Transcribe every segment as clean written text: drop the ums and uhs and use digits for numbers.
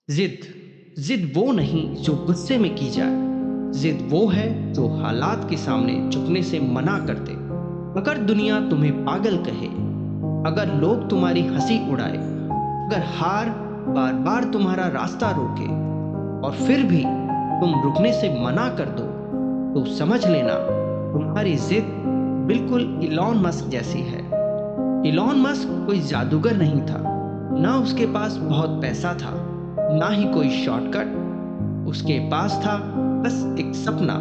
जिद जिद वो नहीं जो गुस्से में की जाए। जिद वो है जो हालात के सामने झुकने से मना कर दे। अगर दुनिया तुम्हें पागल कहे, अगर लोग तुम्हारी हंसी उड़ाए, अगर हार बार बार तुम्हारा रास्ता रोके और फिर भी तुम रुकने से मना कर दो, तो समझ लेना तुम्हारी जिद बिल्कुल इलॉन मस्क जैसी है। इलॉन मस्क कोई जादूगर नहीं था, ना उसके पास बहुत पैसा था, ना ही कोई शॉर्टकट। उसके पास था बस एक सपना,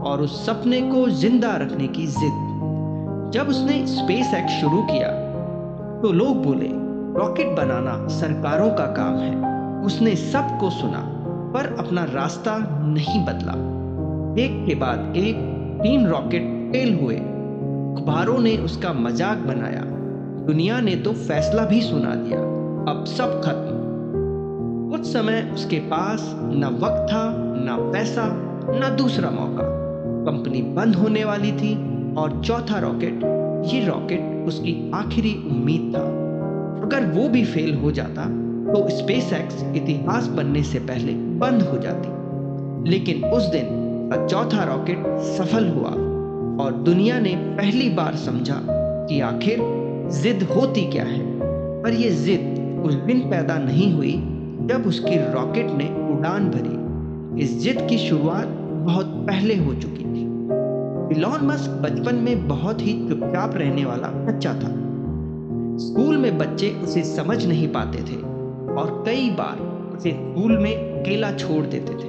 और उस सपने को जिंदा रखने की जिद। जब उसने स्पेस एक्स शुरू किया तो लोग बोले रॉकेट बनाना सरकारों का काम है। उसने सबको सुना पर अपना रास्ता नहीं बदला। एक के बाद एक 3 रॉकेट फेल हुए। अखबारों ने उसका मजाक बनाया, दुनिया ने तो फैसला भी सुना दिया, अब सब खत्म। कुछ समय उसके पास न वक्त था, न पैसा, न दूसरा मौका। कंपनी बंद होने वाली थी और चौथा रॉकेट, ये रॉकेट उसकी आखिरी उम्मीद था। अगर वो भी फेल हो जाता तो स्पेस एक्स इतिहास बनने से पहले बंद हो जाती। लेकिन उस दिन का चौथा रॉकेट सफल हुआ और दुनिया ने पहली बार समझा कि आखिर जिद होती क्या है। पर यह जिद उस दिन पैदा नहीं हुई जब उसकी रॉकेट ने उड़ान भरी। इस जिद की शुरुआत बहुत पहले हो चुकी थी। इलॉन मस्क बचपन में बहुत ही चुपचाप रहने वाला बच्चा था। स्कूल में बच्चे उसे समझ नहीं पाते थे और कई बार उसे स्कूल में अकेला छोड़ देते थे,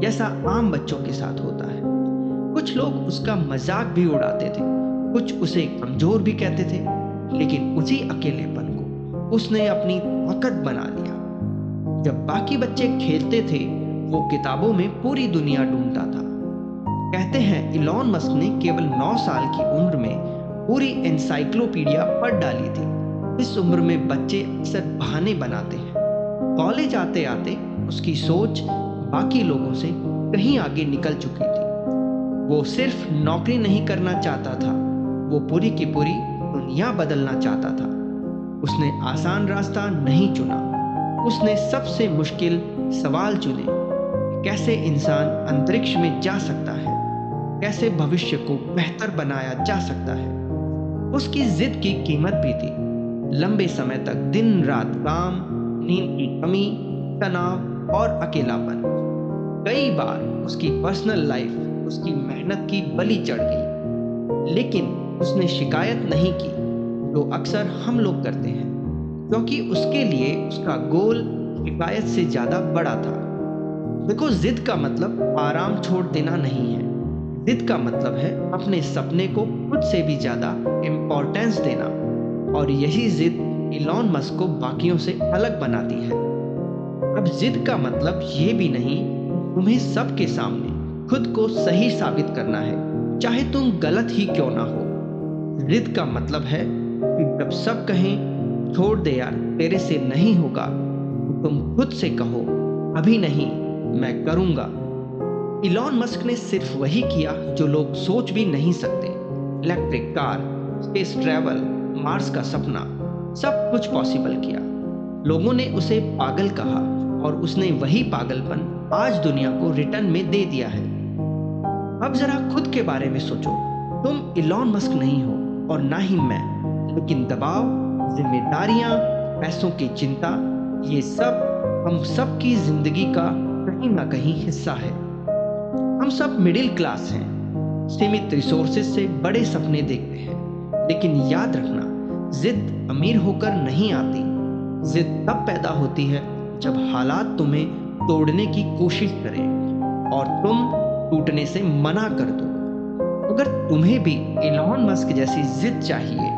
जैसा आम बच्चों के साथ होता है। कुछ लोग उसका मजाक भी उड़ाते थे, कुछ उसे कमजोर भी कहते थे, लेकिन उसी अकेलेपन को उसने अपनी ताकत बना लिया। जब बाकी बच्चे खेलते थे, वो किताबों में पूरी दुनिया ढूंढता था। कहते हैं इलॉन मस्क ने केवल 9 साल की उम्र में पूरी एनसाइक्लोपीडिया पढ़ डाली थी। इस उम्र में बच्चे अक्सर बहाने बनाते हैं। कॉलेज आते आते उसकी सोच बाकी लोगों से कहीं आगे निकल चुकी थी। वो सिर्फ नौकरी नहीं करना चाहता था, वो पूरी की पूरी दुनिया बदलना चाहता था। उसने आसान रास्ता नहीं चुना, उसने सबसे मुश्किल सवाल चुने। कैसे इंसान अंतरिक्ष में जा सकता है, कैसे भविष्य को बेहतर बनाया जा सकता है। उसकी जिद की कीमत भी थी। लंबे समय तक दिन रात काम, नींद की कमी, तनाव और अकेलापन। कई बार उसकी पर्सनल लाइफ उसकी मेहनत की बलि चढ़ गई। लेकिन उसने शिकायत नहीं की, जो अक्सर हम लोग करते हैं, क्योंकि उसके लिए उसका गोल शिकायत से ज्यादा बड़ा था। देखो, जिद का मतलब आराम छोड़ देना नहीं है। जिद का मतलब है अपने सपने को खुद से भी ज्यादा इम्पोर्टेंस देना। और यही जिद इलॉन मस्क को बाकियों से अलग बनाती है। अब जिद का मतलब ये भी नहीं तुम्हें सबके सामने खुद को सही साबित करना है, चाहे तुम गलत ही क्यों ना हो। जिद का मतलब है कि जब सब कहें छोड़ दे यार, तेरे से नहीं होगा, तो तुम खुद से कहो अभी नहीं, मैं करूंगा। इलॉन मस्क ने सिर्फ वही किया जो लोग सोच भी नहीं सकते। Electric car, space travel, Mars का सपना, सब कुछ पॉसिबल किया। लोगों ने उसे पागल कहा और उसने वही पागलपन आज दुनिया को रिटर्न में दे दिया है। अब जरा खुद के बारे में सोचो। तुम इलॉन मस्क नहीं हो और ना ही मैं, लेकिन दबाव, जिम्मेदारियां, पैसों की चिंता, ये सब हम सब की जिंदगी का कहीं ना कहीं हिस्सा है। हम सब मिडिल क्लास हैं, सीमित रिसोर्सेज से बड़े सपने देखते हैं। लेकिन याद रखना, जिद अमीर होकर नहीं आती। जिद तब पैदा होती है जब हालात तुम्हें तोड़ने की कोशिश करें और तुम टूटने से मना कर दो। अगर तुम्हें भी इलॉन मस्क जैसी जिद चाहिए,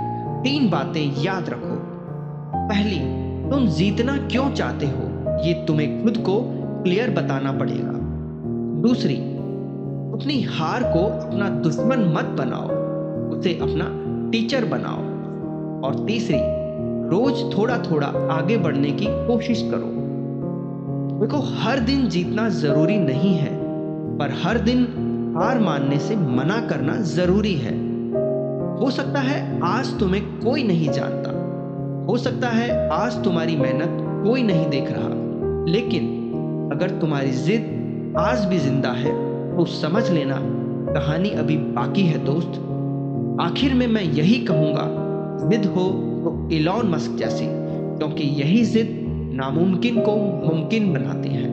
3 बातें याद रखो। पहली, तुम जीतना क्यों चाहते हो, ये तुम्हें खुद को क्लियर बताना पड़ेगा। दूसरी, अपनी हार को अपना दुश्मन मत बनाओ, उसे अपना टीचर बनाओ। और तीसरी, रोज थोड़ा थोड़ा आगे बढ़ने की कोशिश करो। देखो, हर दिन जीतना जरूरी नहीं है, पर हर दिन हार मानने से मना करना जरूरी है। हो सकता है आज तुम्हें कोई नहीं जानता, हो सकता है आज तुम्हारी मेहनत कोई नहीं देख रहा, लेकिन अगर तुम्हारी जिद आज भी जिंदा है तो समझ लेना कहानी अभी बाकी है दोस्त। आखिर में मैं यही कहूँगा, जिद हो तो इलॉन मस्क जैसी, क्योंकि यही जिद नामुमकिन को मुमकिन बनाती है।